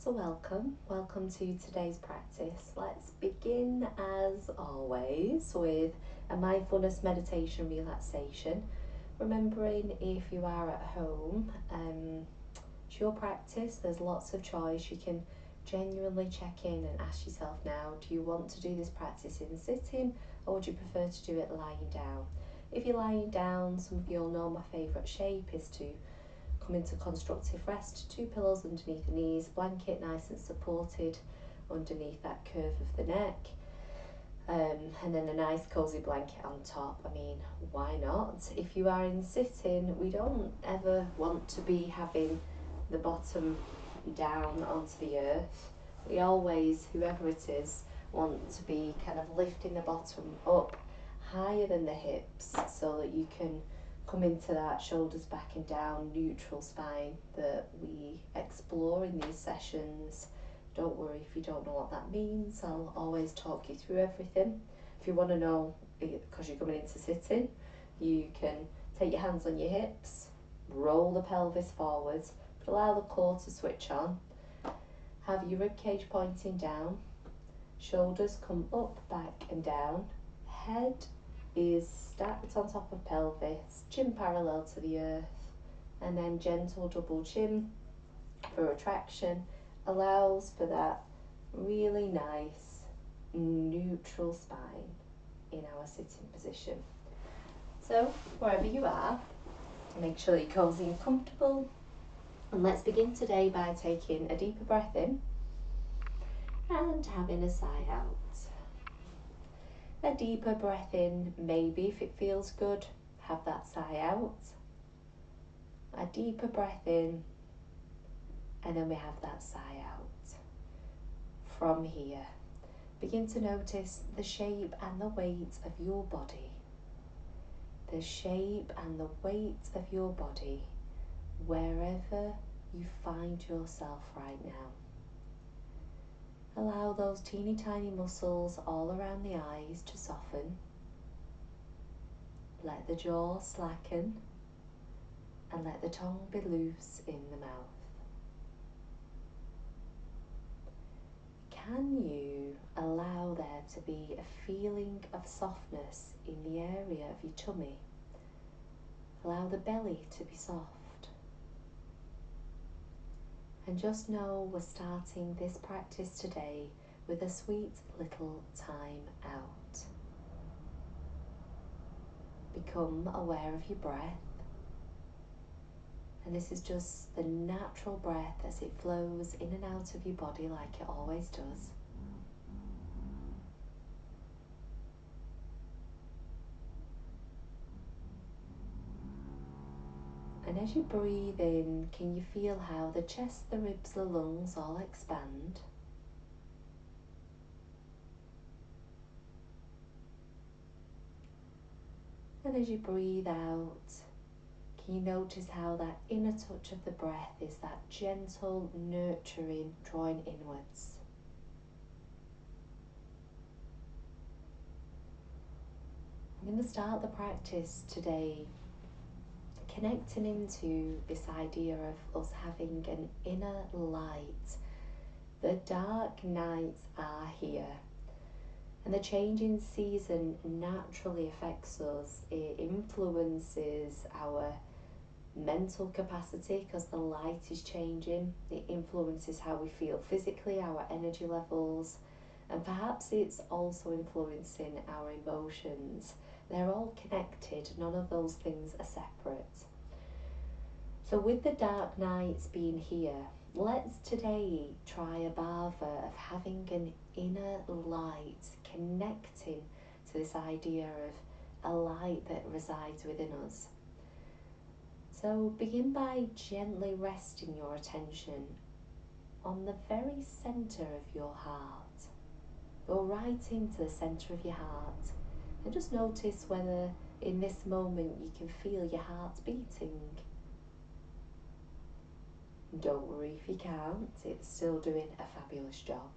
So welcome to today's practice. Let's begin as always with a mindfulness meditation relaxation. Remembering if you are at home, it's your practice, there's lots of choice. You can genuinely check in and ask yourself now, do you want to do this practice in sitting or would you prefer to do it lying down? If you're lying down, some of you will know my favourite shape is to come into constructive rest, 2 pillows underneath the knees, blanket nice and supported underneath that curve of the neck, and then a nice cozy blanket on top. I mean, why not? If you are in sitting, we don't ever want to be having the bottom down onto the earth. We always, whoever it is, want to be kind of lifting the bottom up higher than the hips so that you can come into that shoulders back and down neutral spine that we explore in these sessions. Don't worry if you don't know what that means, I'll always talk you through everything. If you want to know, because you're coming into sitting, you can take your hands on your hips, roll the pelvis forwards, but allow the core to switch on. Have your ribcage pointing down, shoulders come up, back and down, head is stacked on top of pelvis, chin parallel to the earth, and then gentle double chin for retraction allows for that really nice neutral spine in our sitting position. So wherever you are, make sure that you're cozy and comfortable, and let's begin today by taking a deeper breath in and having a sigh out. A deeper breath in, maybe if it feels good, have that sigh out. A deeper breath in, and then we have that sigh out. From here, begin to notice the shape and the weight of your body. The shape and the weight of your body, wherever you find yourself right now. Allow those teeny tiny muscles all around the eyes to soften. Let the jaw slacken and let the tongue be loose in the mouth. Can you allow there to be a feeling of softness in the area of your tummy? Allow the belly to be soft. And just know we're starting this practice today with a sweet little time out. Become aware of your breath. And this is just the natural breath as it flows in and out of your body like it always does. And as you breathe in, can you feel how the chest, the ribs, the lungs all expand? And as you breathe out, can you notice how that inner touch of the breath is that gentle, nurturing, drawing inwards? I'm going to start the practice today connecting into this idea of us having an inner light. The dark nights are here, and the changing season naturally affects us. It influences our mental capacity because the light is changing. It influences how we feel physically, our energy levels, and perhaps it's also influencing our emotions. They're all connected, none of those things are separate. So with the dark nights being here, let's today try a bhava of having an inner light, connecting to this idea of a light that resides within us. So begin by gently resting your attention on the very centre of your heart. Go right into the centre of your heart and just notice whether in this moment you can feel your heart beating. Don't worry if you can't, it's still doing a fabulous job.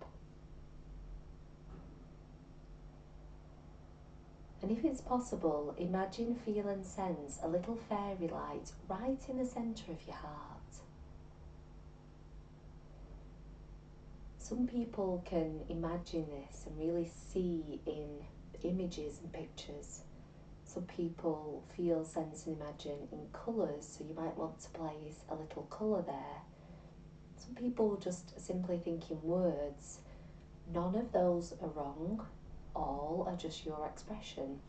And if it's possible, imagine, feel and sense a little fairy light right in the centre of your heart. Some people can imagine this and really see in images and pictures. Some people feel, sense and imagine in colours, so you might want to place a little colour there. Some people just simply think in words. None of those are wrong, all are just your expression,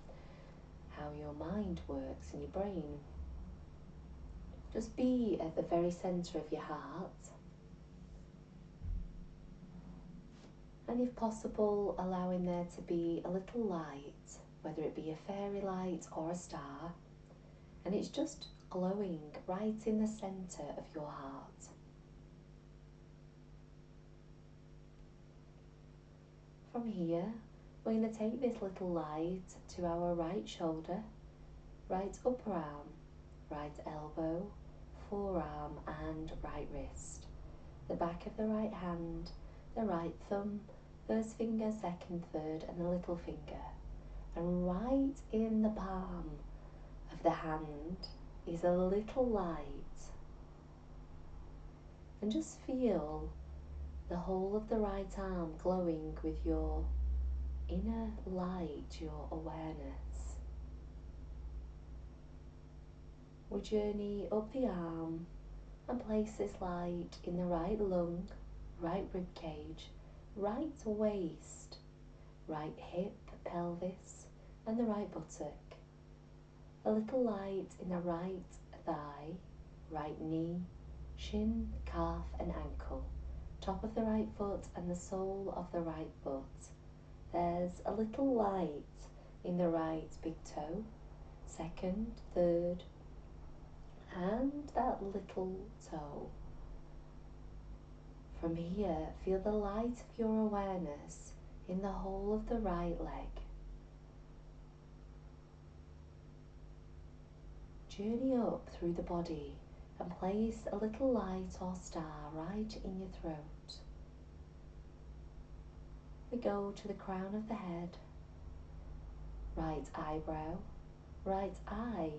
how your mind works in your brain. Just be at the very centre of your heart, and if possible, allowing there to be a little light, whether it be a fairy light or a star, and it's just glowing right in the centre of your heart. From here, we're going to take this little light to our right shoulder, right upper arm, right elbow, forearm and right wrist, the back of the right hand, the right thumb, first finger, second, third and the little finger. And right in the palm of the hand is a little light. And just feel the whole of the right arm glowing with your inner light, your awareness. We journey up the arm and place this light in the right lung, right rib cage, right waist, right hip, pelvis and the right buttock. A little light in the right thigh, right knee, shin, calf and ankle, top of the right foot and the sole of the right foot. There's a little light in the right big toe, second, third and that little toe. From here, feel the light of your awareness in the whole of the right leg. Journey up through the body and place a little light or star right in your throat. We go to the crown of the head, right eyebrow, right eye,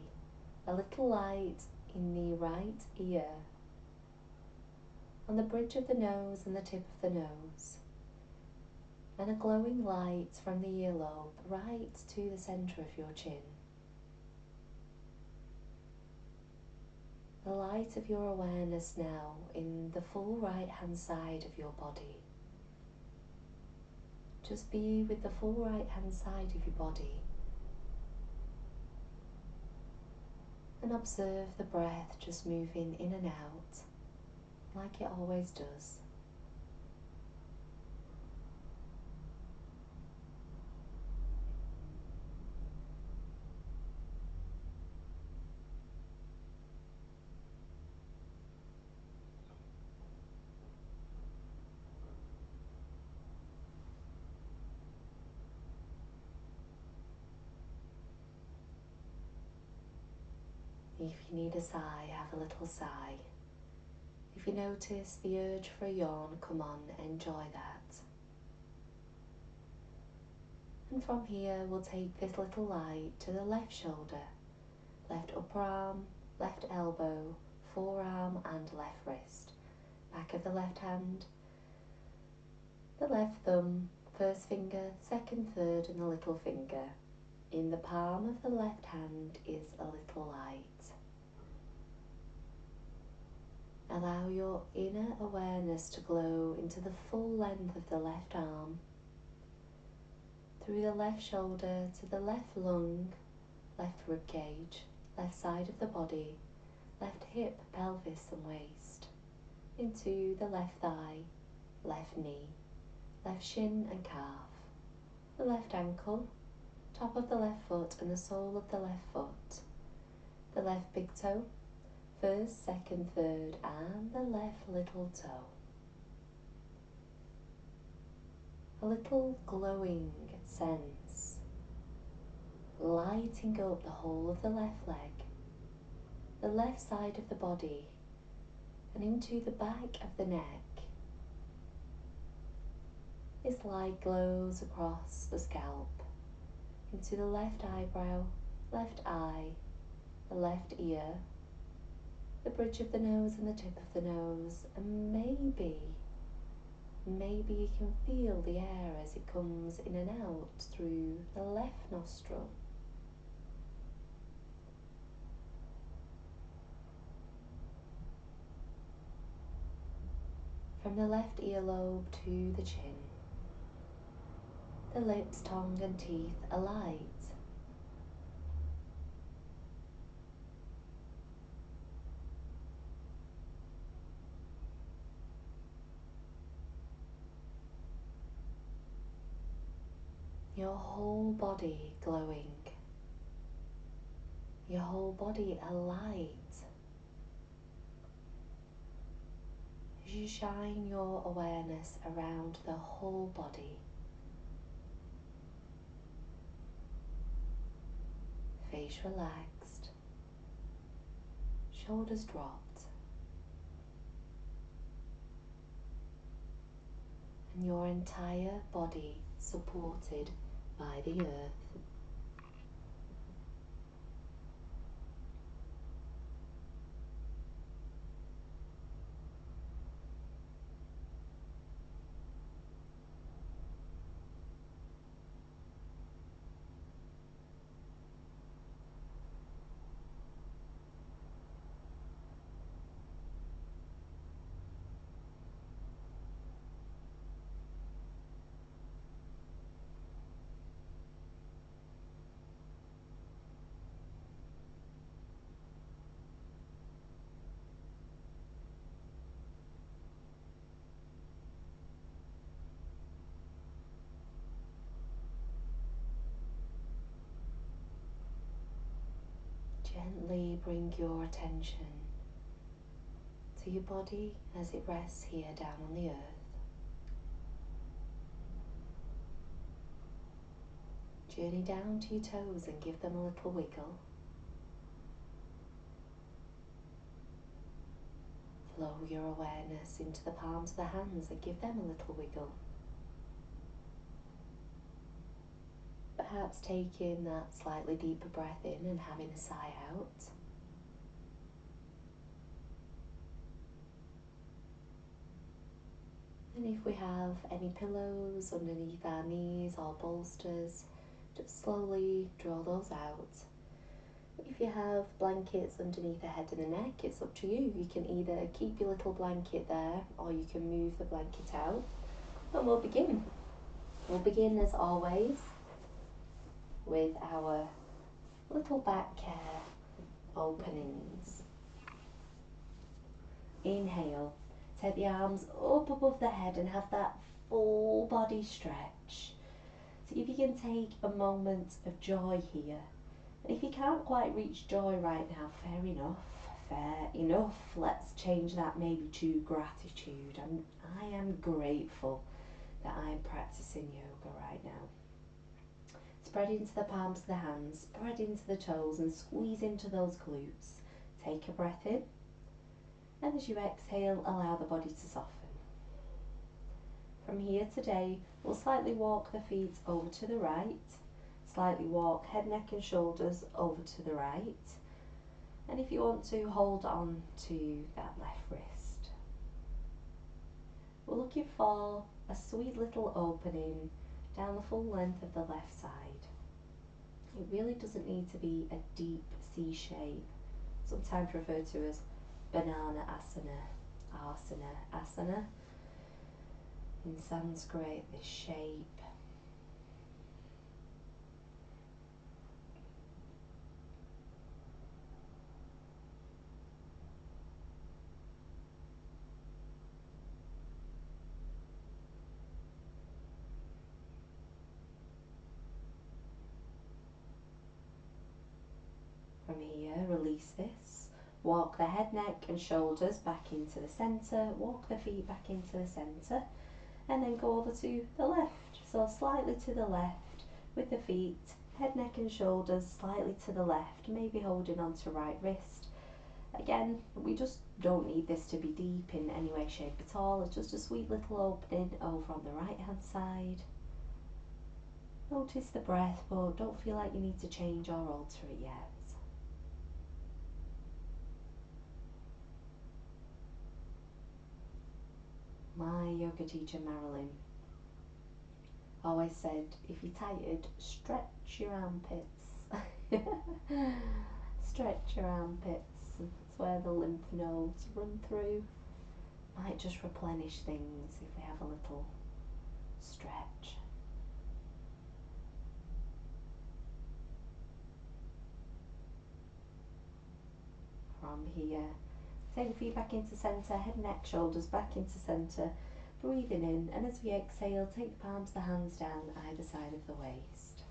a little light in the right ear, on the bridge of the nose and the tip of the nose, and a glowing light from the earlobe right to the centre of your chin. The light of your awareness now in the full right hand side of your body. Just be with the full right hand side of your body and observe the breath just moving in and out like it always does. If you need a sigh, have a little sigh. If you notice the urge for a yawn, come on, enjoy that. And from here, we'll take this little light to the left shoulder, left upper arm, left elbow, forearm and left wrist, back of the left hand, the left thumb, first finger, second, third and the little finger. In the palm of the left hand is a little light. Allow your inner awareness to glow into the full length of the left arm, through the left shoulder to the left lung, left rib cage, left side of the body, left hip, pelvis and waist, into the left thigh, left knee, left shin and calf, the left ankle, top of the left foot and the sole of the left foot, the left big toe, first, second, third and the left little toe. A little glowing sense lighting up the whole of the left leg, the left side of the body and into the back of the neck. This light glows across the scalp, into the left eyebrow, left eye, the left ear, the bridge of the nose and the tip of the nose, and maybe Maybe you can feel the air as it comes in and out through the left nostril. From the left earlobe to the chin, the lips, tongue and teeth are light. Your whole body glowing, your whole body alight. As you shine your awareness around the whole body, face relaxed, shoulders dropped, and your entire body supported by the earth. Gently bring your attention to your body as it rests here down on the earth. Journey down to your toes and give them a little wiggle. Flow your awareness into the palms of the hands and give them a little wiggle. Perhaps taking that slightly deeper breath in and having a sigh out. And if we have any pillows underneath our knees or bolsters, just slowly draw those out. If you have blankets underneath the head and the neck, it's up to you. You can either keep your little blanket there or you can move the blanket out. And we'll begin. We'll begin as always with our little back care openings. Inhale, take the arms up above the head and have that full body stretch. So if you can take a moment of joy here, and if you can't quite reach joy right now, fair enough. Let's change that maybe to gratitude. I am grateful that I'm practicing yoga right now. Spread into the palms of the hands, spread into the toes and squeeze into those glutes. Take a breath in, and as you exhale, allow the body to soften. From here today, we'll slightly walk the feet over to the right, slightly walk head, neck and shoulders over to the right, and if you want to, hold on to that left wrist. We're looking for a sweet little opening down the full length of the left side. It really doesn't need to be a deep C shape, sometimes referred to as banana asana. In Sanskrit, this shape. From here, release this. Walk the head, neck and shoulders back into the centre. Walk the feet back into the centre. And then go over to the left. So slightly to the left with the feet, head, neck and shoulders slightly to the left. Maybe holding on to right wrist. Again, we just don't need this to be deep in any way, shape at all. It's just a sweet little opening over on the right hand side. Notice the breath, but don't feel like you need to change or alter it yet. My yoga teacher Marilyn always said, if you're tired, stretch your armpits. Stretch your armpits. It's where the lymph nodes run through. Might just replenish things if we have a little stretch. From here, take the feet back into centre, head, neck, shoulders back into centre. Breathing in, and as we exhale, take the palms of the hands down either side of the waist.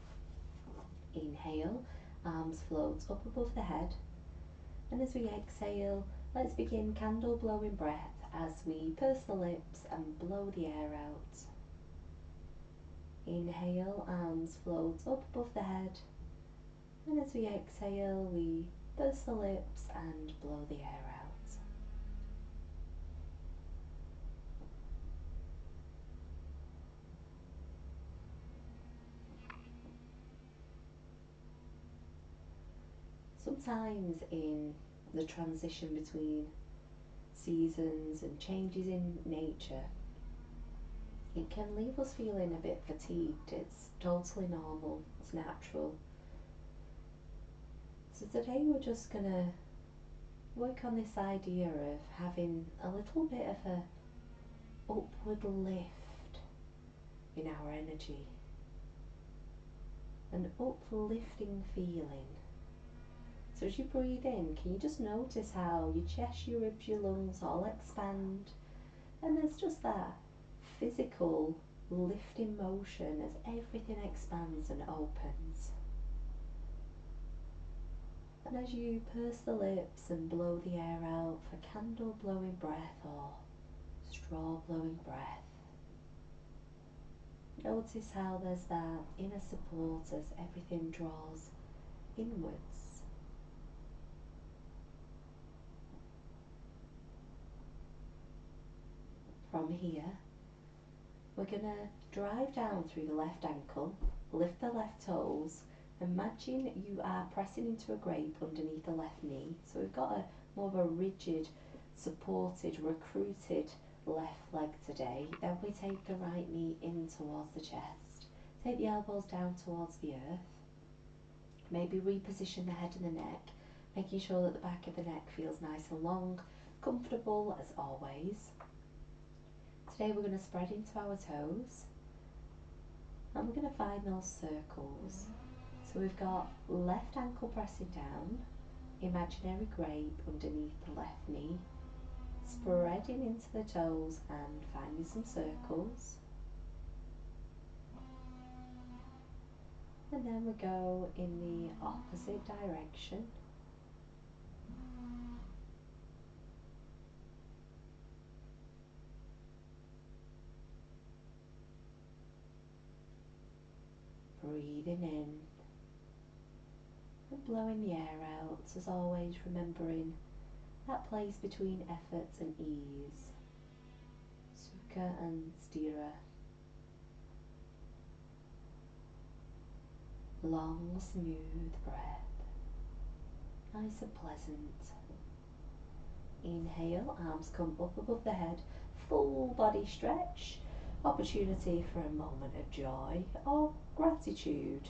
Inhale, arms float up above the head. And as we exhale, let's begin candle blowing breath as we purse the lips and blow the air out. Inhale, arms float up above the head. And as we exhale, we purse the lips and blow the air out. Sometimes in the transition between seasons and changes in nature, it can leave us feeling a bit fatigued. It's totally normal, it's natural. So today we're just going to work on this idea of having a little bit of a upward lift in our energy, an uplifting feeling. So as you breathe in, can you just notice how your chest, your ribs, your lungs all expand, and there's just that physical lifting motion as everything expands and opens. And as you purse the lips and blow the air out for candle blowing breath or straw blowing breath, notice how there's that inner support as everything draws inwards. From here, we're going to drive down through the left ankle, lift the left toes. Imagine you are pressing into a grape underneath the left knee. So we've got a more of a rigid, supported, recruited left leg today. Then we take the right knee in towards the chest. Take the elbows down towards the earth. Maybe reposition the head and the neck, making sure that the back of the neck feels nice and long, comfortable as always. Today we're going to spread into our toes and we're going to find those circles. So we've got left ankle pressing down, imaginary grape underneath the left knee, spreading into the toes and finding some circles. And then we go in the opposite direction. Breathing in and blowing the air out, as always remembering that place between effort and ease, sukha and sthira. Long, smooth breath, nice and pleasant. Inhale, arms come up above the head, full body stretch. Opportunity for a moment of joy or gratitude.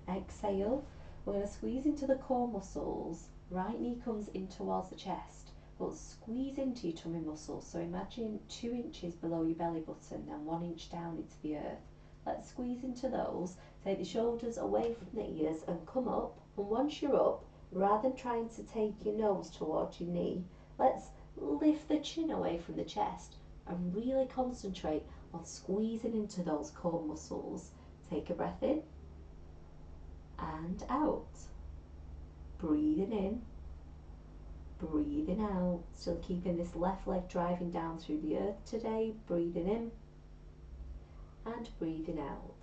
Exhale, we're going to squeeze into the core muscles. Right knee comes in towards the chest, but squeeze into your tummy muscles. So imagine 2 inches below your belly button and 1 inch down into the earth. Let's squeeze into those. Take the shoulders away from the ears and come up. And once you're up, rather than trying to take your nose towards your knee, let's lift the chin away from the chest and really concentrate on squeezing into those core muscles. Take a breath in and out. Breathing in, breathing out. Still keeping this left leg driving down through the earth today. Breathing in and breathing out.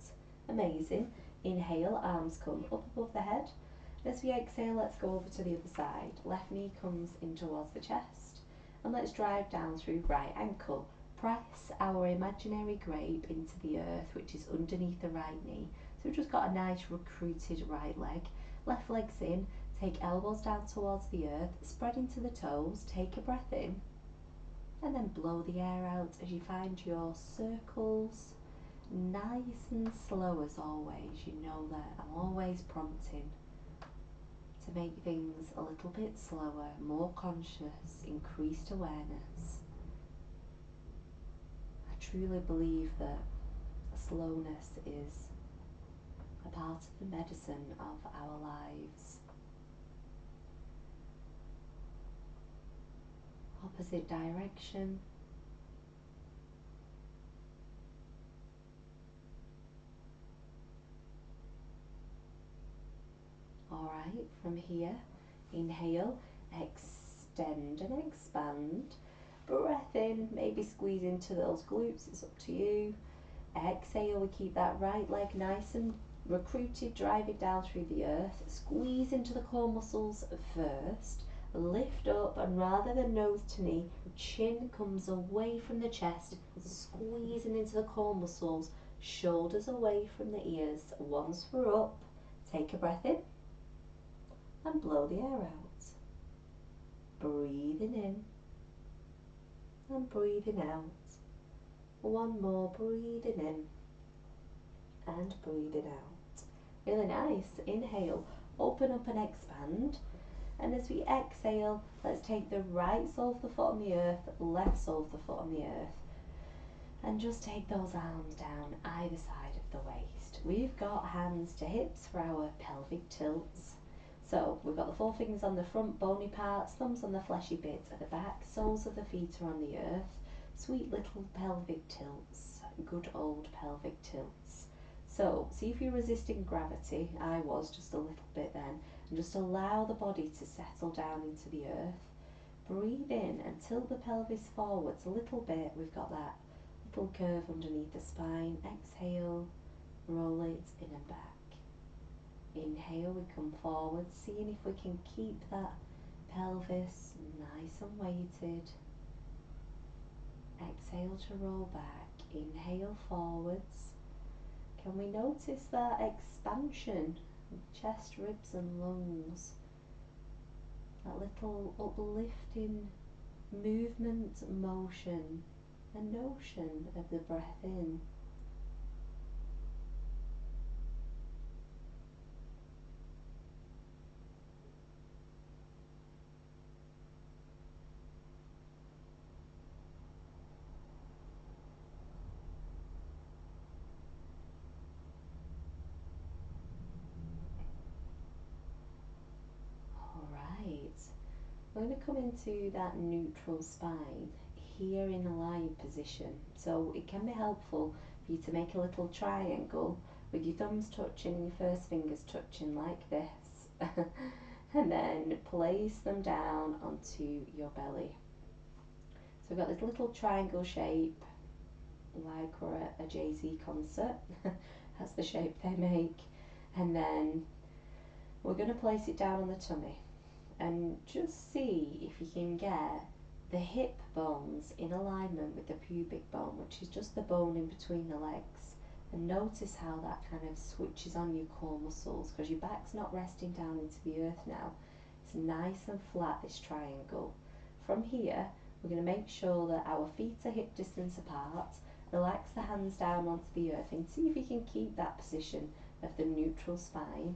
Amazing. Inhale, arms come up above the head. As we exhale, let's go over to the other side. Left knee comes in towards the chest. And let's drive down through right ankle. Press our imaginary grape into the earth, which is underneath the right knee. So we've just got a nice recruited right leg. Left leg's in, take elbows down towards the earth, spread into the toes, take a breath in And then blow the air out as you find your circles. Nice and slow as always. You know that I'm always prompting to make things a little bit slower, more conscious, increased awareness. I truly believe that slowness is a part of the medicine of our lives. Opposite direction. Alright, from here, inhale, extend and expand. Breath in, maybe squeeze into those glutes, it's up to you. Exhale, we keep that right leg nice and recruited, drive it down through the earth. Squeeze into the core muscles first. Lift up, and rather than nose to knee, chin comes away from the chest, squeezing into the core muscles, shoulders away from the ears. Once we're up, take a breath in and blow the air out. Breathing in and breathing out. One more, breathing in and breathing out. Really nice. Inhale, open up and expand. And as we exhale, let's take the right sole of the foot on the earth, left sole of the foot on the earth, and just take those arms down either side of the waist. We've got hands to hips for our pelvic tilts. So we've got the four fingers on the front bony parts, thumbs on the fleshy bits at the back, soles of the feet are on the earth. Sweet little pelvic tilts, good old pelvic tilts. So see if you're resisting gravity. I was just a little bit then. And just allow the body to settle down into the earth. Breathe in and tilt the pelvis forwards a little bit. We've got that little curve underneath the spine. Exhale, roll it in and back. Inhale, we come forward, seeing if we can keep that pelvis nice and weighted. Exhale to roll back. Inhale forwards. Can we notice that expansion? Chest, ribs and lungs. That little uplifting movement, motion, and notion of the breath in. We're going to come into that neutral spine here in a lying position. So it can be helpful for you to make a little triangle with your thumbs touching and your first fingers touching like this. And then place them down onto your belly. So we've got this little triangle shape, like we're at a Jay-Z concert. That's the shape they make. And then we're going to place it down on the tummy. And just see if you can get the hip bones in alignment with the pubic bone, which is just the bone in between the legs. And notice how that kind of switches on your core muscles, because your back's not resting down into the earth now. It's nice and flat, this triangle. From here, we're going to make sure that our feet are hip distance apart. Relax the hands down onto the earth and see if you can keep that position of the neutral spine.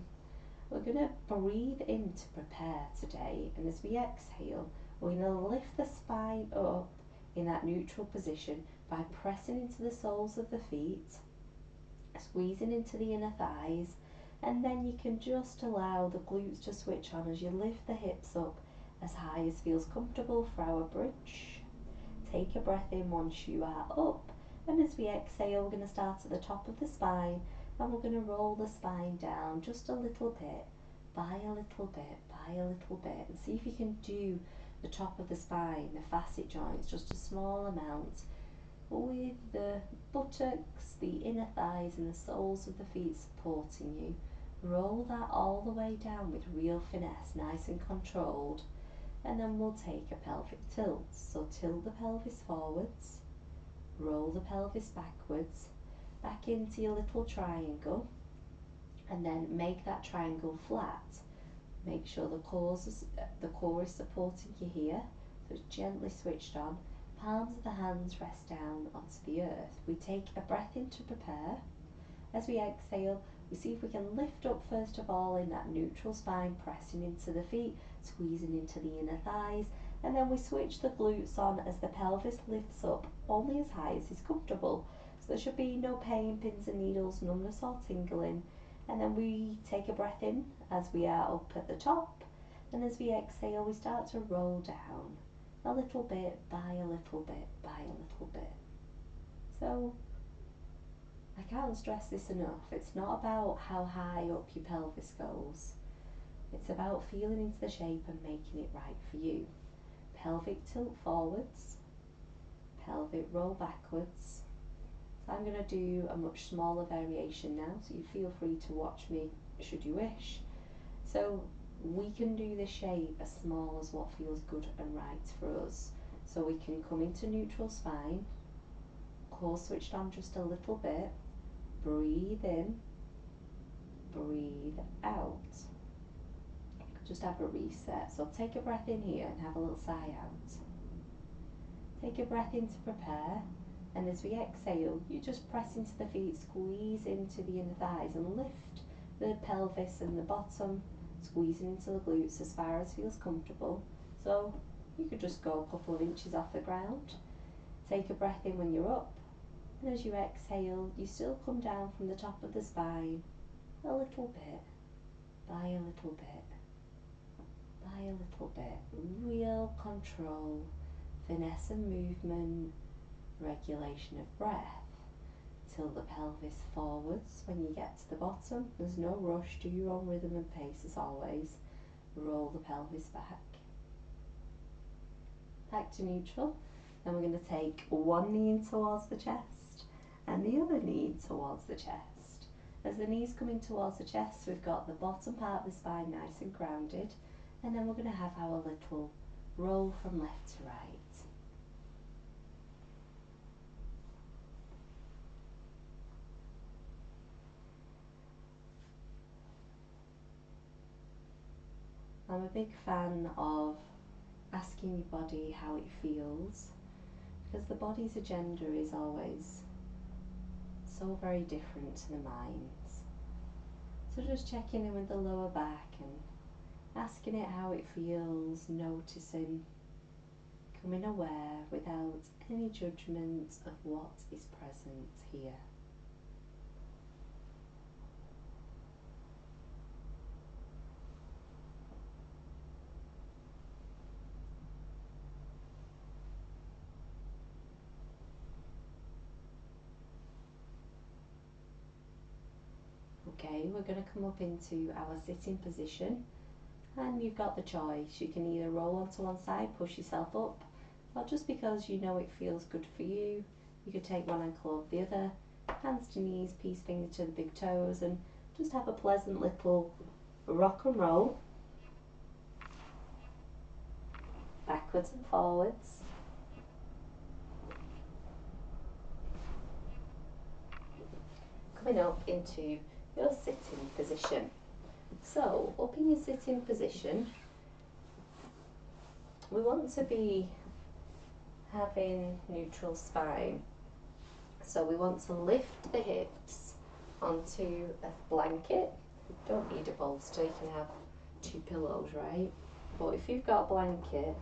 We're going to breathe in to prepare today, and as we exhale, we're going to lift the spine up in that neutral position by pressing into the soles of the feet, squeezing into the inner thighs, and then you can just allow the glutes to switch on as you lift the hips up as high as feels comfortable for our bridge. Take a breath in once you are up, and as we exhale, we're going to start at the top of the spine, and we're going to roll the spine down just a little bit, by a little bit, by a little bit, and see if you can do the top of the spine, the facet joints, just a small amount, with the buttocks, the inner thighs and the soles of the feet supporting you. Roll that all the way down with real finesse, nice and controlled, and then we'll take a pelvic tilt. So tilt the pelvis forwards, roll the pelvis backwards, back into your little triangle, and then make that triangle flat. Make sure the core is supporting you here, so it's gently switched on. Palms of the hands rest down onto the earth. We take a breath in to prepare. As we exhale, we see if we can lift up first of all in that neutral spine, pressing into the feet, squeezing into the inner thighs, and then we switch the glutes on as the pelvis lifts up only as high as is comfortable. So there should be no pain, pins and needles, numbness or tingling. And then we take a breath in as we are up at the top, and as we exhale we start to roll down a little bit by a little bit by a little bit. So I can't stress this enough. It's not about how high up your pelvis goes. It's about feeling into the shape and making it right for you. Pelvic tilt forwards, pelvic roll backwards. So I'm going to do a much smaller variation now, so you feel free to watch me should you wish. So we can do the shape as small as what feels good and right for us. So we can come into neutral spine, core switched on just a little bit, breathe in, breathe out. Just have a reset. So take a breath in here and have a little sigh out. Take a breath in to prepare, and as we exhale, you just press into the feet, squeeze into the inner thighs and lift the pelvis and the bottom, squeezing into the glutes as far as feels comfortable. So you could just go a couple of inches off the ground. Take a breath in when you're up, and as you exhale, you still come down from the top of the spine a little bit, by a little bit, by a little bit. Real control, finesse and movement, regulation of breath. Tilt the pelvis forwards when you get to the bottom. There's no rush, do your own rhythm and pace as always. Roll the pelvis back. Back to neutral. Then we're going to take one knee in towards the chest and the other knee towards the chest. As the knees come in towards the chest, we've got the bottom part of the spine nice and grounded, and then we're going to have our little roll from left to right. I'm a big fan of asking your body how it feels, because the body's agenda is always so very different to the mind's. So just checking in with the lower back and asking it how it feels, noticing, becoming aware without any judgment of what is present here. Okay, we're going to come up into our sitting position, and you've got the choice. You can either roll onto one side, push yourself up, or just because you know it feels good for you, you could take one ankle off the other, hands to knees, peace finger to the big toes, and just have a pleasant little rock and roll, backwards and forwards. Coming up into your sitting position. So, up in your sitting position, we want to be having neutral spine. So we want to lift the hips onto a blanket. Don't need a bolster, you can have 2 pillows, right? But if you've got a blanket,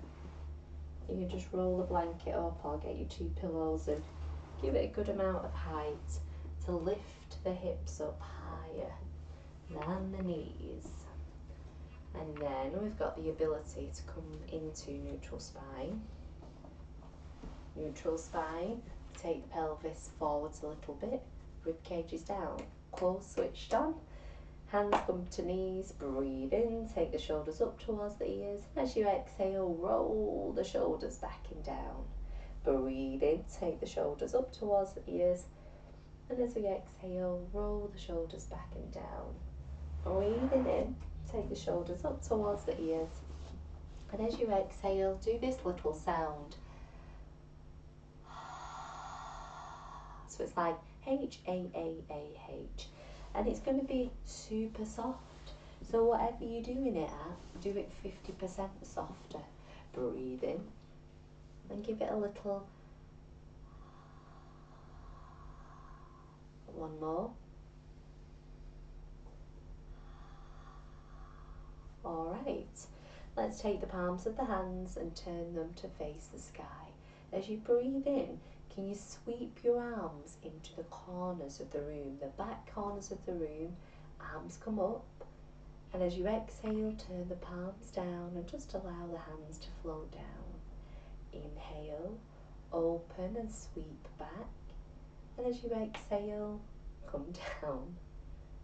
you can just roll the blanket up or get you 2 pillows and give it a good amount of height to lift the hips up higher than the knees. And then we've got the ability to come into neutral spine. Neutral spine, take the pelvis forwards a little bit, rib cage is down, core switched on, hands come to knees, breathe in, take the shoulders up towards the ears. As you exhale, roll the shoulders back and down. Breathe in, take the shoulders up towards the ears, and as we exhale, roll the shoulders back and down. Breathing in, take the shoulders up towards the ears, and as you exhale, do this little sound. So it's like H-A-A-A-H, and it's going to be super soft. So whatever you're doing it at, do it 50% softer. Breathe in, And give it a little. One more. Alright, let's take the palms of the hands and turn them to face the sky. As you breathe in, can you sweep your arms into the corners of the room, the back corners of the room, arms come up, and as you exhale, turn the palms down and just allow the hands to float down. Inhale, open and sweep back, and as you exhale, come down.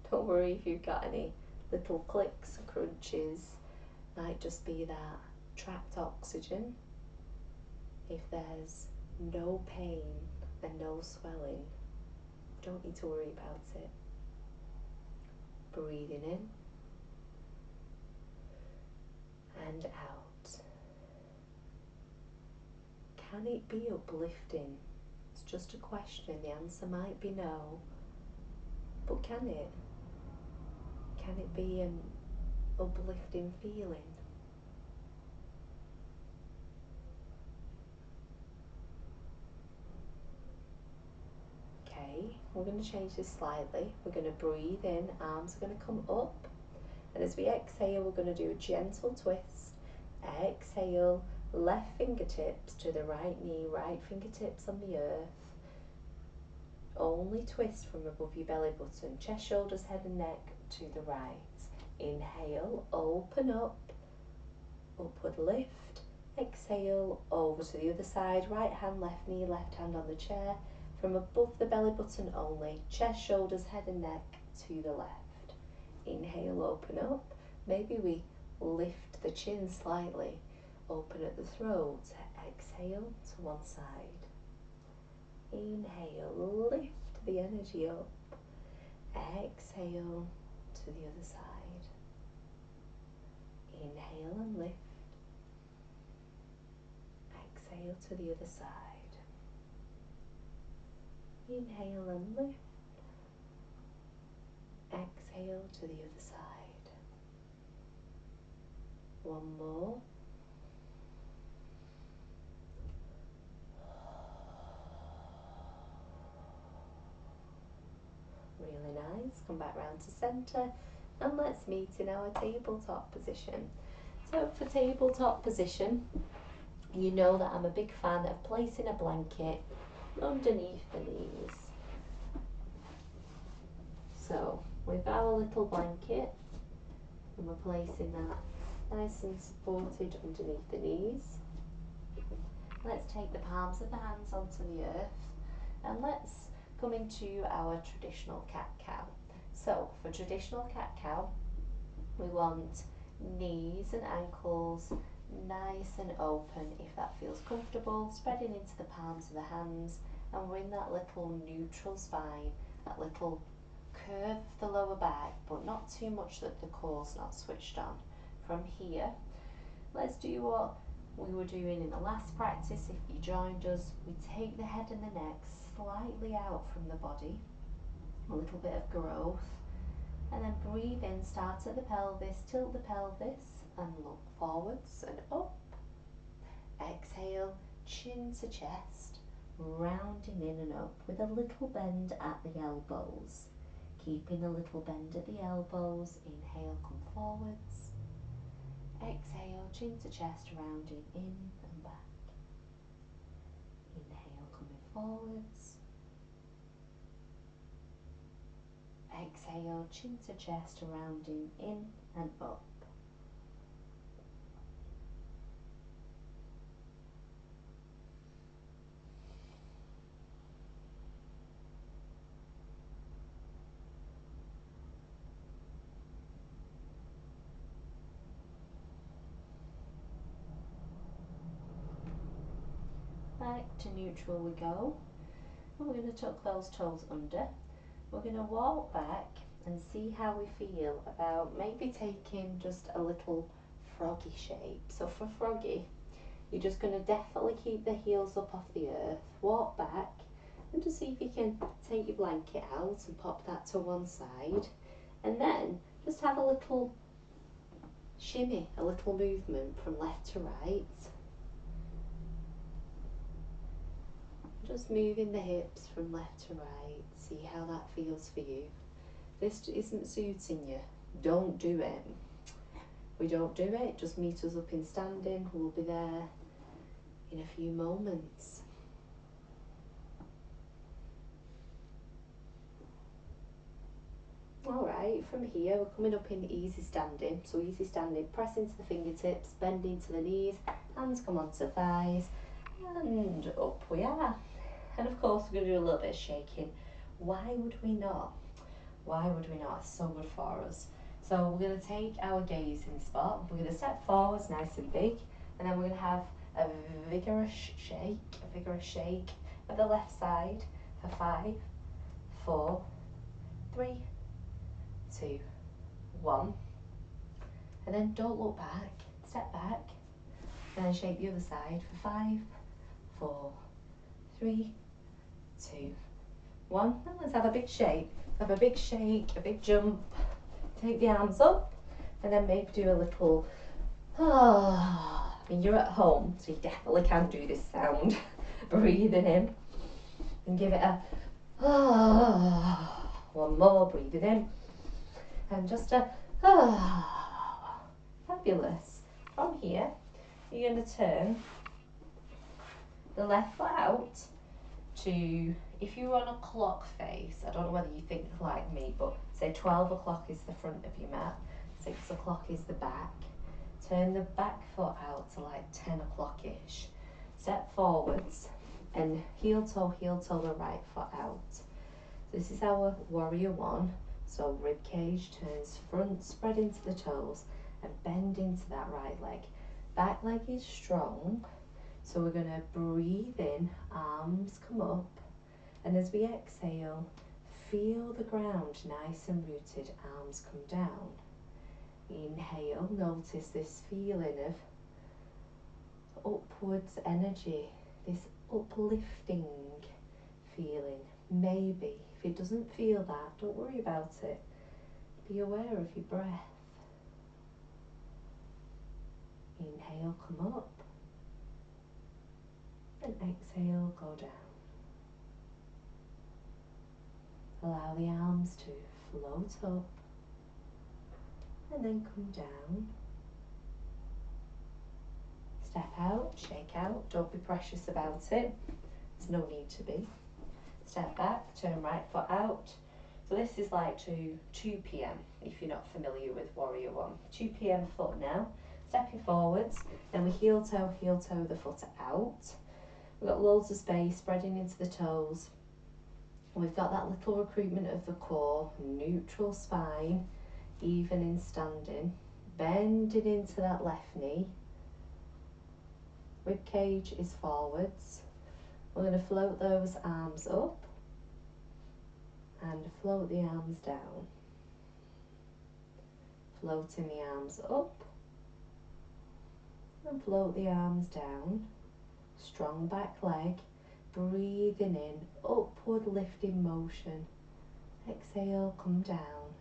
Don't worry if you've got any little clicks and crunches, might just be that trapped oxygen. If there's no pain and no swelling, don't need to worry about it. Breathing in and out. Can it be uplifting? It's just a question. The answer might be no, but can it? Can it be an uplifting feeling? Okay, we're going to change this slightly. We're going to breathe in, arms are going to come up, and as we exhale, we're going to do a gentle twist. Exhale, left fingertips to the right knee, right fingertips on the earth. Only twist from above your belly button, chest, shoulders, head and neck to the right. Inhale, open up, upward lift. Exhale, over to the other side, right hand, left knee, left hand on the chair. From above the belly button only, chest, shoulders, head and neck to the left. Inhale, open up. Maybe we lift the chin slightly. Open at the throat. Exhale to one side. Inhale, lift the energy up. Exhale to the other side. Inhale and lift. Exhale to the other side. Inhale and lift. Exhale to the other side. One more. Really nice. Come back round to centre and let's meet in our tabletop position. So for tabletop position, you know that I'm a big fan of placing a blanket underneath the knees. So we've got our little blanket and we're placing that nice and supported underneath the knees. Let's take the palms of the hands onto the earth and let's come into our traditional cat-cow. So for traditional cat-cow, we want knees and ankles nice and open if that feels comfortable, spreading into the palms of the hands, and we're in that little neutral spine, that little curve of the lower back, but not too much that the core's not switched on. From here, let's do what we were doing in the last practice. If you joined us, we take the head and the neck slightly out from the body, a little bit of growth, and then breathe in, start at the pelvis, tilt the pelvis and look forwards and up. Exhale, chin to chest, rounding in and up with a little bend at the elbows. Keeping a little bend at the elbows. Inhale, come forwards. Exhale, chin to chest, rounding in and back. Inhale, coming forwards. Exhale, chin to chest, rounding in and up. Back to neutral we go. And we're going to tuck those toes under. We're going to walk back and see how we feel about maybe taking just a little froggy shape. So for froggy, you're just going to definitely keep the heels up off the earth, walk back, and just see if you can take your blanket out and pop that to one side. And then just have a little shimmy, a little movement from left to right. just moving the hips from left to right. See how that feels for you. This isn't suiting you, don't do it. We don't do it, just meet us up in standing. We'll be there in a few moments. Alright, from here we're coming up in easy standing. So easy standing, press into the fingertips, bend into the knees, hands come onto thighs, and up we are. And of course we're going to do a little bit of shaking. Why would we not? Why would we not? It's so good for us. So we're going to take our gazing spot, we're going to step forwards nice and big, and then we're going to have a vigorous shake of the left side for 5, 4, 3, 2, 1. And then don't look back, step back, and then shake the other side for 5, 4, 3, 2, 1. And let's have a big shake, a big jump. Take the arms up, and then maybe do a little, I mean, you're at home, so you definitely can do this sound. Breathing in, and give it a, one more, breathing in, and just a, fabulous. From here, you're going to turn the left foot out to, if you're on a clock face, I don't know whether you think like me, but say 12 o'clock is the front of your mat, 6 o'clock is the back. Turn the back foot out to like 10 o'clock-ish. Step forwards and heel toe the right foot out. This is our warrior one. So rib cage turns front, spread into the toes and bend into that right leg. Back leg is strong. So we're going to breathe in, arms come up, and as we exhale, feel the ground nice and rooted, arms come down. Inhale, notice this feeling of upwards energy, this uplifting feeling. Maybe, if it doesn't feel that, don't worry about it. Be aware of your breath. Inhale, come up. And exhale, go down. Allow the arms to float up and then come down. Step out, shake out, don't be precious about it. There's no need to be. Step back, turn right foot out. So this is like to 2 p.m. if you're not familiar with Warrior One. 2 p.m. foot now. Stepping forwards, then we heel toe the foot out. We've got loads of space, spreading into the toes. We've got that little recruitment of the core, neutral spine, even in standing. Bending into that left knee. Rib cage is forwards. We're going to float those arms up and float the arms down. Floating the arms up and float the arms down. Strong back leg, breathing in, upward lifting motion. Exhale, come down.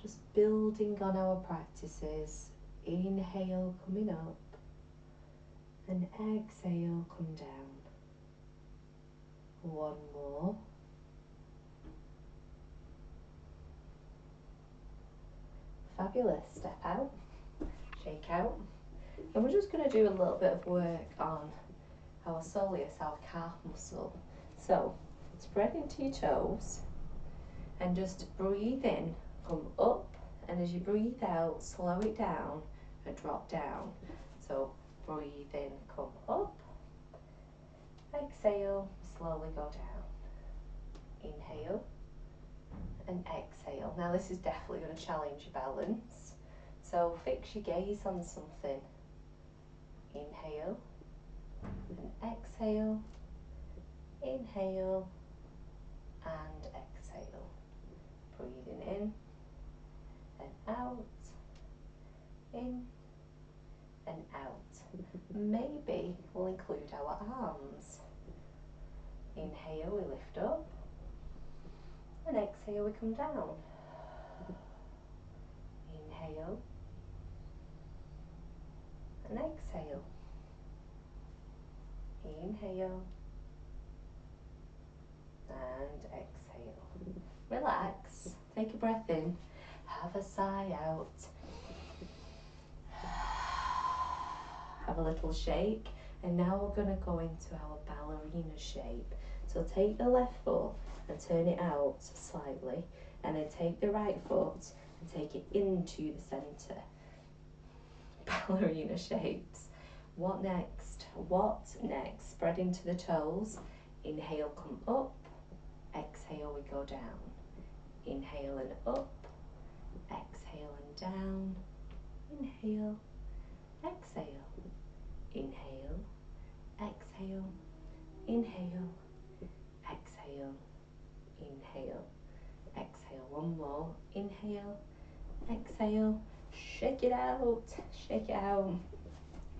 Just building on our practices. Inhale, coming up, and exhale, come down. One more. Fabulous. Step out, shake out, and we're just going to do a little bit of work on our soleus, our calf muscle. So spread into your toes and just breathe in, come up, and as you breathe out, slow it down and drop down. So breathe in, come up, exhale, slowly go down. Inhale and exhale. Now this is definitely going to challenge your balance, so fix your gaze on something. Inhale and exhale, inhale and exhale. Breathing in and out, in and out. Maybe we'll include our arms. Inhale, we lift up, and exhale, we come down. Inhale and exhale. Inhale Relax. Take a breath in. Have a sigh out. Have a little shake. And now we're going to go into our ballerina shape. So take the left foot and turn it out slightly. And then take the right foot and take it into the centre. Ballerina shapes. What next? What next? Spread into the toes. Inhale, come up. Exhale, we go down. Inhale and up. Exhale and down. Inhale. Exhale. Inhale. Exhale. Inhale. Exhale. Inhale. Exhale. One more. Inhale. Exhale. Shake it out. Shake it out.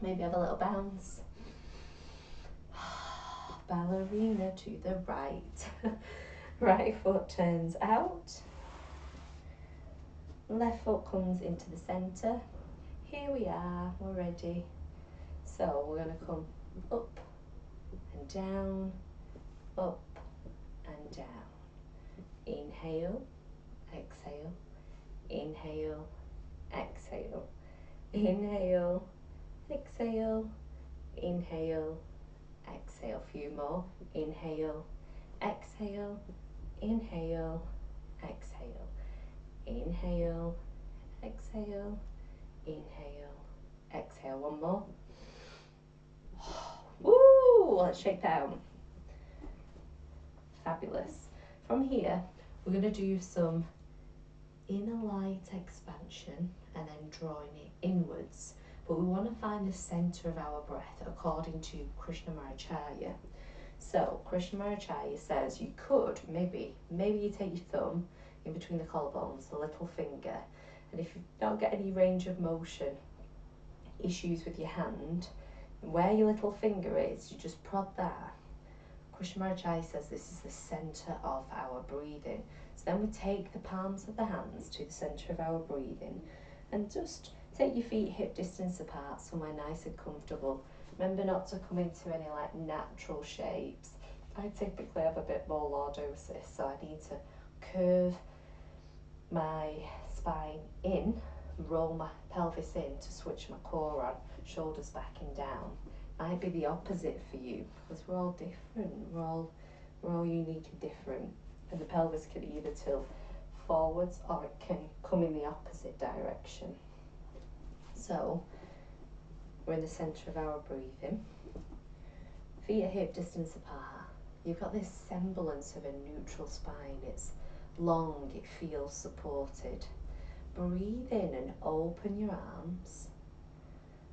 Maybe have a little bounce. Ballerina to the right. Right foot turns out. Left foot comes into the centre. Here we are, we're ready. So we're going to come up and down, up and down. Inhale, exhale, inhale, exhale, inhale, exhale, inhale, exhale. A few more. Inhale, exhale, inhale, exhale, inhale, exhale, inhale, exhale. One more. Woo! Let's shake that out. Fabulous. From here, we're going to do some inner light expansion and then drawing it inwards. But we want to find the centre of our breath according to Krishnamacharya. So Krishnamacharya says you could, maybe you take your thumb in between the collarbones, the little finger, and if you don't get any range of motion issues with your hand, where your little finger is, you just prod that. Krishnamacharya says this is the centre of our breathing. So then we take the palms of the hands to the centre of our breathing and just take your feet hip distance apart, somewhere nice and comfortable. Remember not to come into any like natural shapes. I typically have a bit more lordosis, so I need to curve my spine in, roll my pelvis in to switch my core on, shoulders back and down. Might be the opposite for you because we're all different. We're all unique and different, and the pelvis can either tilt forwards or it can come in the opposite direction. So we're in the centre of our breathing. Feet are hip distance apart. You've got this semblance of a neutral spine. It's long, it feels supported. Breathe in and open your arms.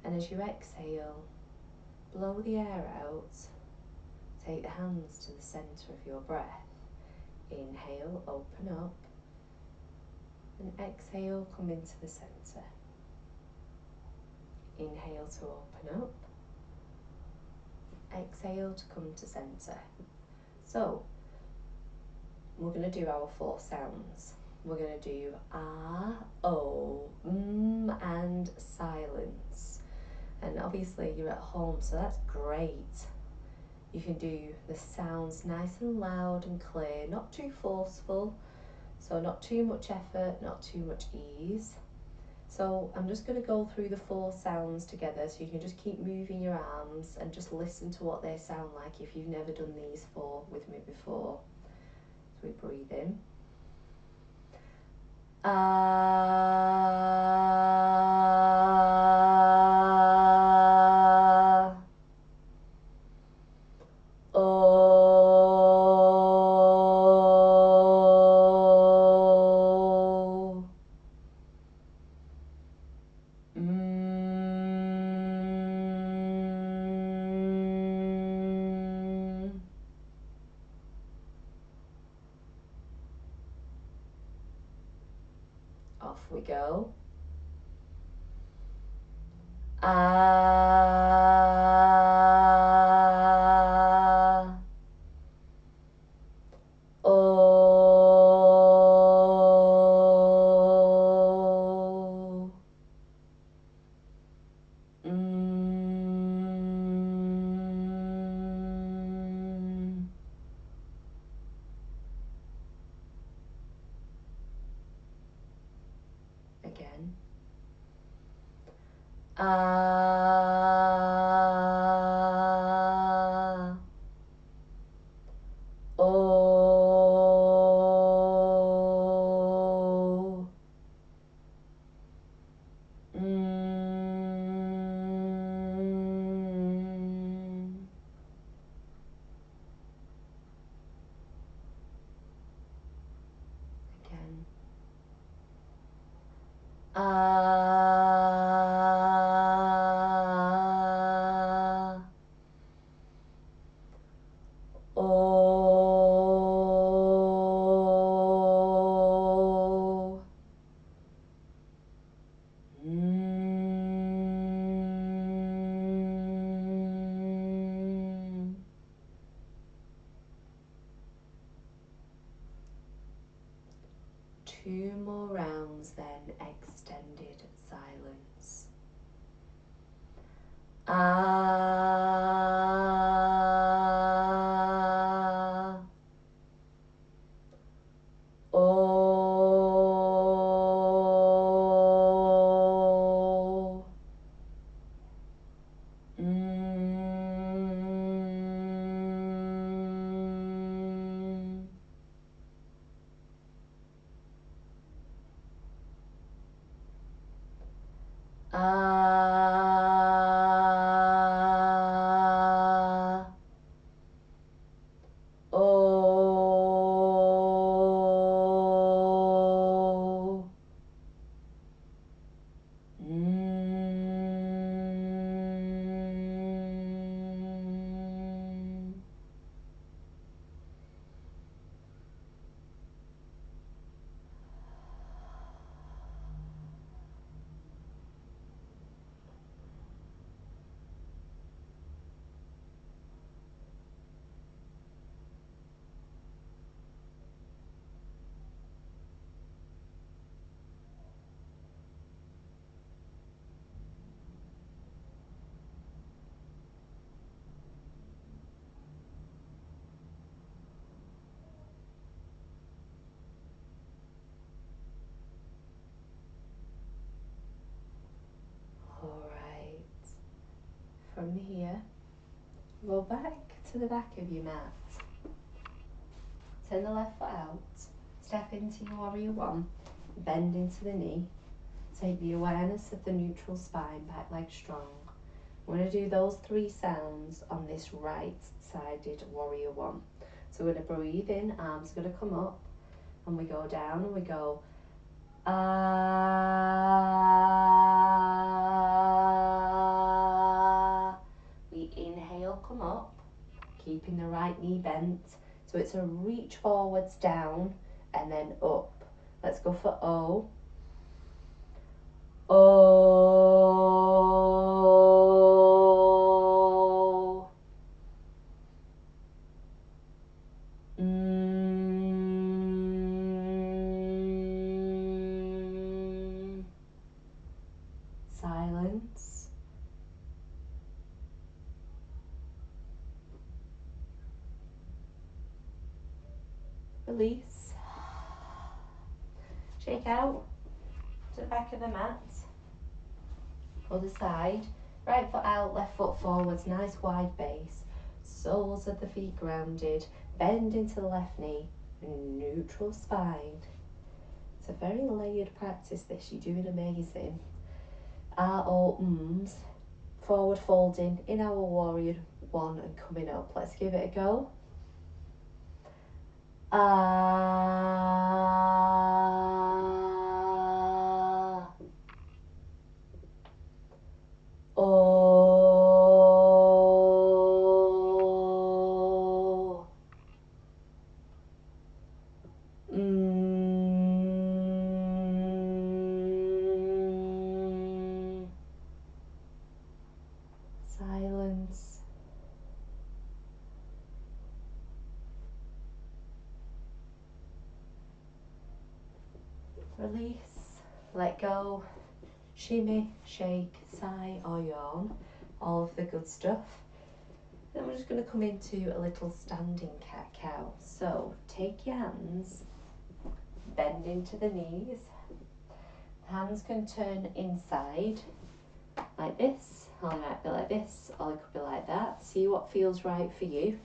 And as you exhale, blow the air out. Take the hands to the centre of your breath. Inhale, open up. And exhale, come into the centre. Inhale to open up. Exhale to come to centre. So, we're going to do our 4 sounds. We're going to do ah, oh, and silence. And obviously you're at home, so that's great. You can do the sounds nice and loud and clear, not too forceful, so not too much effort, not too much ease. So I'm just going to go through the 4 sounds together, so you can just keep moving your arms and just listen to what they sound like if you've never done these 4 with me before. So we breathe in. Ah. Oh. Off we go. Ah. Oh. again. Again. Two more rounds, then extended silence. Alright, from here, roll back to the back of your mat. Turn the left foot out, step into your warrior one, bend into the knee. Take the awareness of the neutral spine, back leg strong. We're going to do those 3 sounds on this right-sided warrior one. So we're going to breathe in, arms are going to come up, and we go down and we go ah. We inhale, come up, keeping the right knee bent. So it's a reach forwards down and then up. Let's go for O. O. Silence. Release. Shake out to the back of the mat. Other side. Right foot out, left foot forwards. Nice wide base. Soles of the feet grounded. Bend into the left knee. Neutral spine. It's a very layered practice this. You're doing amazing. R-O-ums. Forward folding in our warrior one and coming up. Let's give it a go. Ah. Oh. Silence. Release. Let go. Shimmy, shake, sigh or yawn. All of the good stuff. Then we're just going to come into a little standing cat-cow. So take your hands, bend into the knees, Hands can turn inside like this, or they might be like this, or it could be like that. See what feels right for you.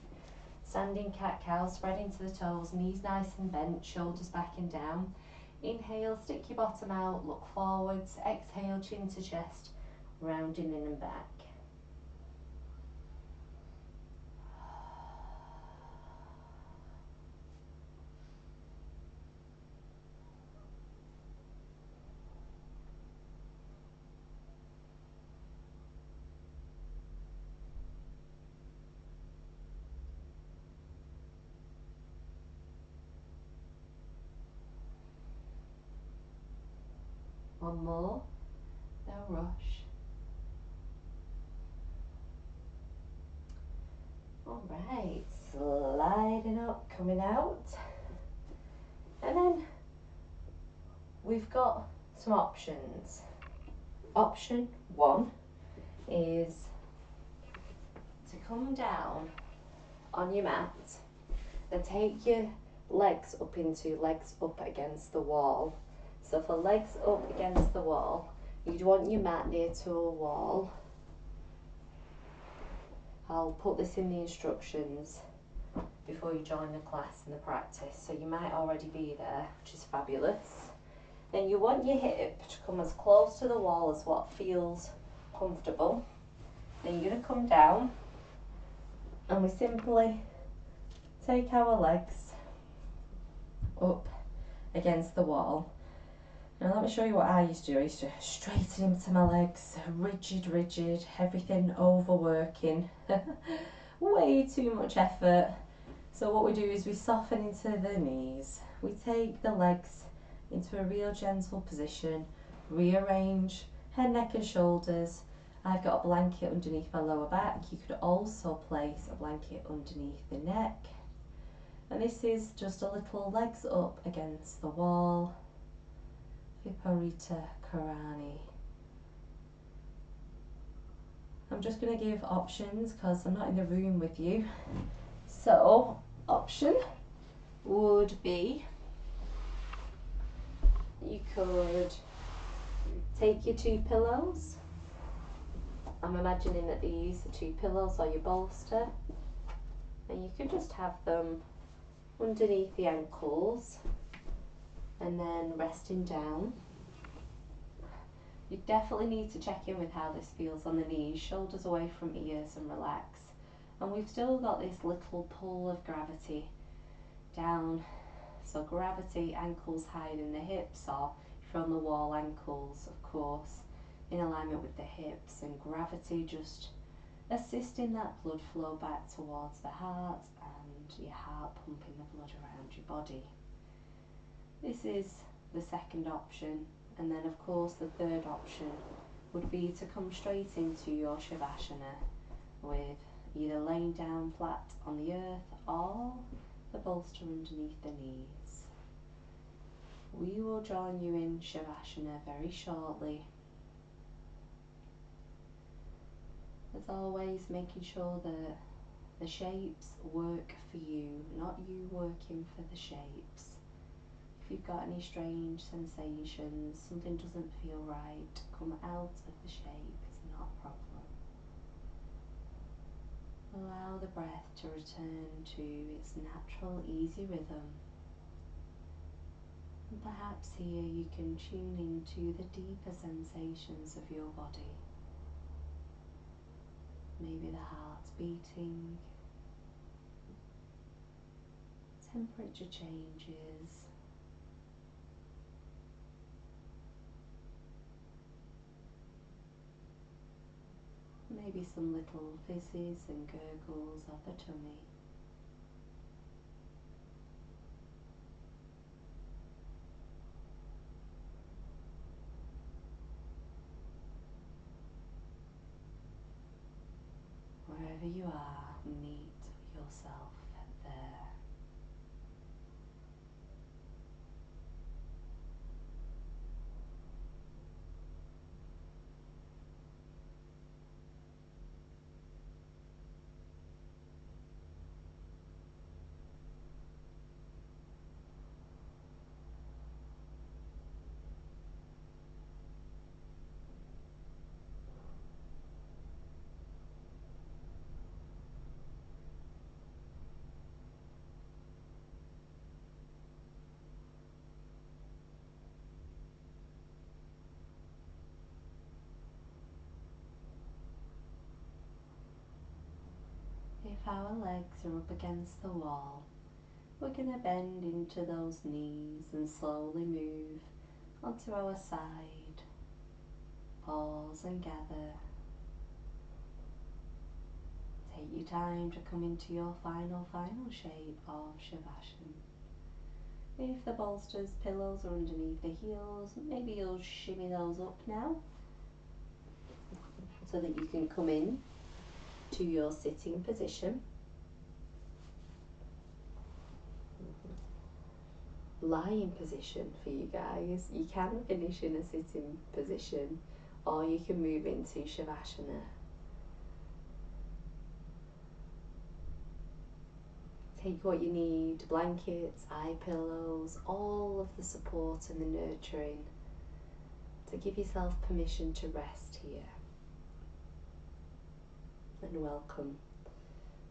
Standing cat-cow, spread into the toes, knees nice and bent, shoulders back and down. Inhale, stick your bottom out, look forwards. Exhale, chin to chest, rounding in and back. One more, no rush. All right, sliding up, coming out. And then we've got some options. Option one is to come down on your mat and take your legs up into legs up against the wall. So for legs up against the wall, you'd want your mat near to a wall. I'll put this in the instructions before you join the class and the practice, so you might already be there, which is fabulous. Then you want your hip to come as close to the wall as what feels comfortable. Then you're going to come down and we simply take our legs up against the wall. Now let me show you what I used to do. I used to straighten into my legs, rigid, everything overworking, way too much effort. So what we do is we soften into the knees. We take the legs into a real gentle position, rearrange head, neck and shoulders. I've got a blanket underneath my lower back. You could also place a blanket underneath the neck. And this is just a little legs up against the wall. Viparita Karani. I'm just going to give options because I'm not in the room with you. So, option would be, you could take your two pillows. I'm imagining that these are two pillows or your bolster. And you could just have them underneath the ankles and then resting down. You definitely need to check in with how this feels on the knees, shoulders away from ears and relax. And we've still got this little pull of gravity down. So gravity, ankles higher than the hips, or if you're on the wall, ankles of course in alignment with the hips, and gravity just assisting that blood flow back towards the heart and your heart pumping the blood around your body. This is the second option, and then of course the third option would be to come straight into your Shavasana with either laying down flat on the earth or the bolster underneath the knees. We will join you in Shavasana very shortly. As always, making sure that the shapes work for you, not you working for the shapes. If you've got any strange sensations, something doesn't feel right, come out of the shape, it's not a problem. Allow the breath to return to its natural, easy rhythm. And perhaps here you can tune into the deeper sensations of your body. Maybe the heart beating, temperature changes, maybe some little fizzes and gurgles of the tummy. Wherever you are, meet yourself there. if our legs are up against the wall, we're going to bend into those knees and slowly move onto our side. Pause and gather. Take your time to come into your final shape of Shavasana. If the bolsters, pillows are underneath the heels, maybe you'll shimmy those up now so that you can come in to your sitting position. Lying position for you guys. You can finish in a sitting position or you can move into Shavasana. Take what you need, blankets, eye pillows, all of the support and the nurturing to give yourself permission to rest here. And welcome.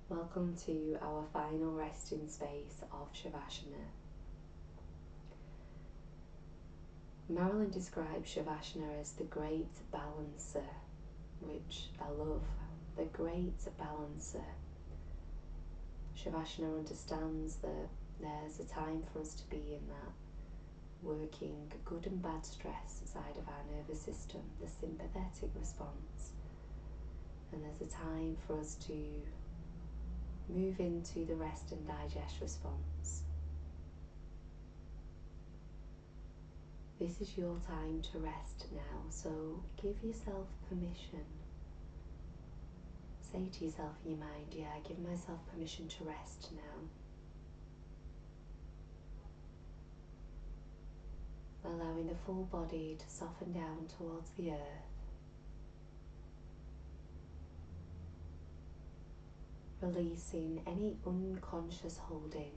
Welcome to our final resting space of Shavasana. Marilyn describes Shavasana as the great balancer, which I love, the great balancer. Shavasana understands that there's a time for us to be in that working good and bad stress side of our nervous system, the sympathetic response. And there's a time for us to move into the rest and digest response. This is your time to rest now, so give yourself permission. Say to yourself in your mind, yeah, I give myself permission to rest now. Allowing the full body to soften down towards the earth. Releasing any unconscious holding.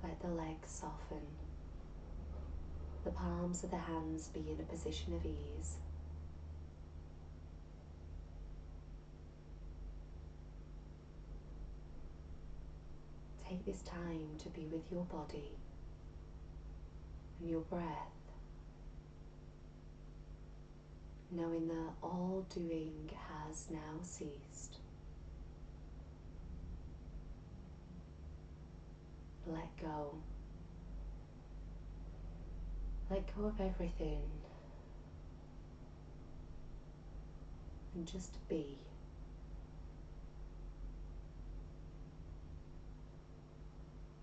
Let the legs soften. The palms of the hands be in a position of ease. Take this time to be with your body and your breath, knowing that all doing has now ceased. Let go. Let go of everything and just be.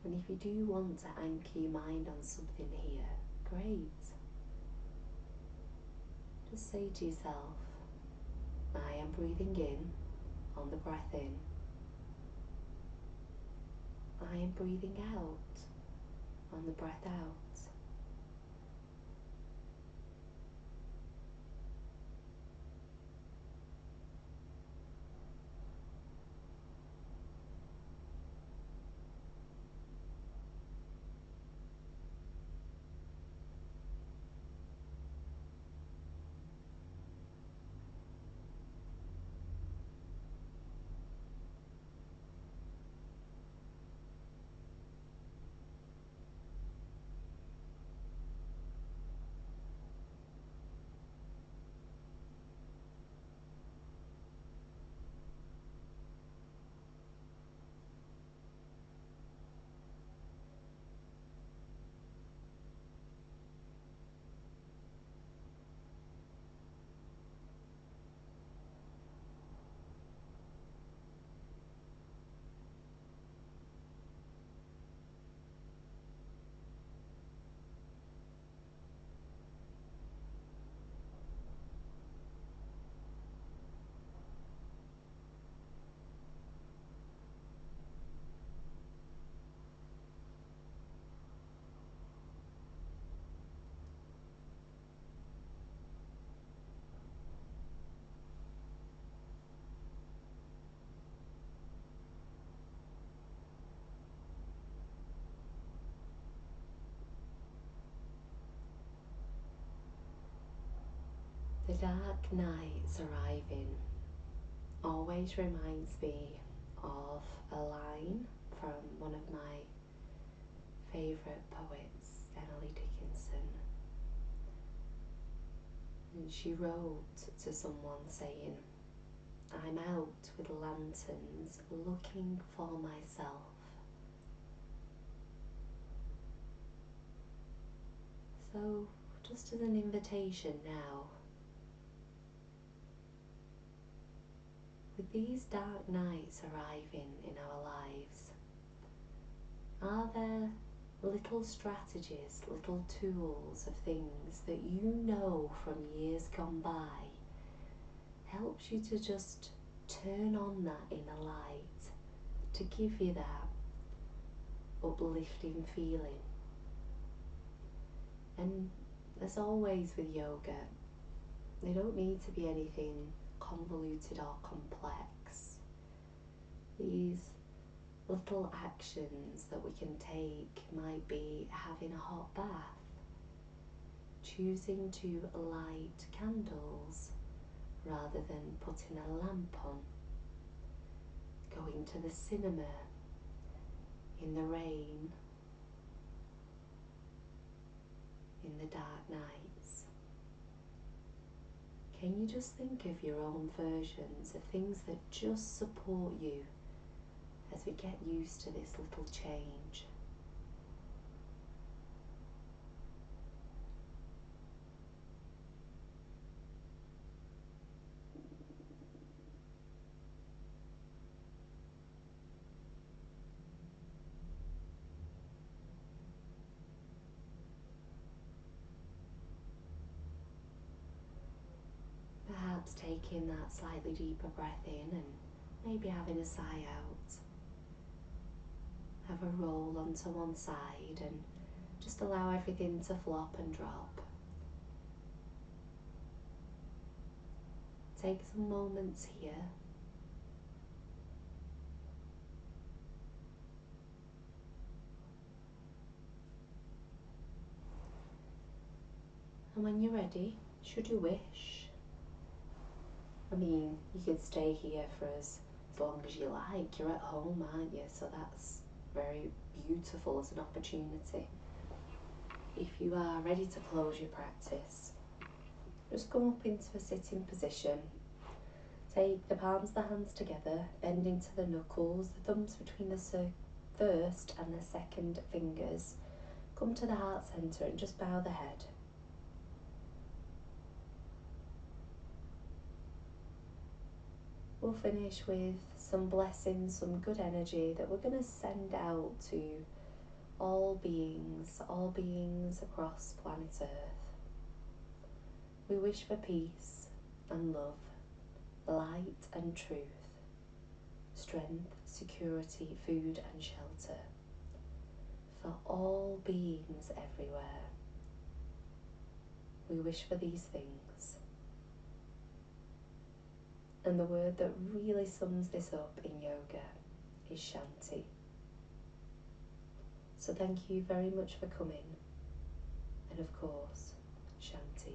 And if you do want to anchor your mind on something here, great. Just say to yourself, I am breathing in on the breath in. I am breathing out on the breath out. The dark nights arriving always reminds me of a line from one of my favourite poets, Emily Dickinson. And she wrote to someone saying, "I'm out with lanterns looking for myself." So, just as an invitation now, with these dark nights arriving in our lives, are there little strategies, little tools of things that you know from years gone by helps you to just turn on that inner light, to give you that uplifting feeling? And as always with yoga, they don't need to be anything convoluted or complex. These little actions that we can take might be having a hot bath, choosing to light candles rather than putting a lamp on, going to the cinema in the rain, in the dark nights. Can you just think of your own versions of things that just support you as we get used to this little change? Perhaps taking that slightly deeper breath in and maybe having a sigh out. Have a roll onto one side and just allow everything to flop and drop. Take some moments here. And when you're ready, should you wish, I mean, you could stay here for as long as you like. You're at home, aren't you? So that's very beautiful as an opportunity. If you are ready to close your practice, just come up into a sitting position. Take the palms of the hands together, bend into the knuckles, the thumbs between the first and the second fingers. Come to the heart centre and just bow the head. We'll finish with some blessings, some good energy that we're going to send out to all beings across planet Earth. We wish for peace and love, light and truth, strength, security, food and shelter for all beings everywhere. We wish for these things. And the word that really sums this up in yoga is Shanti. So thank you very much for coming. And of course, Shanti.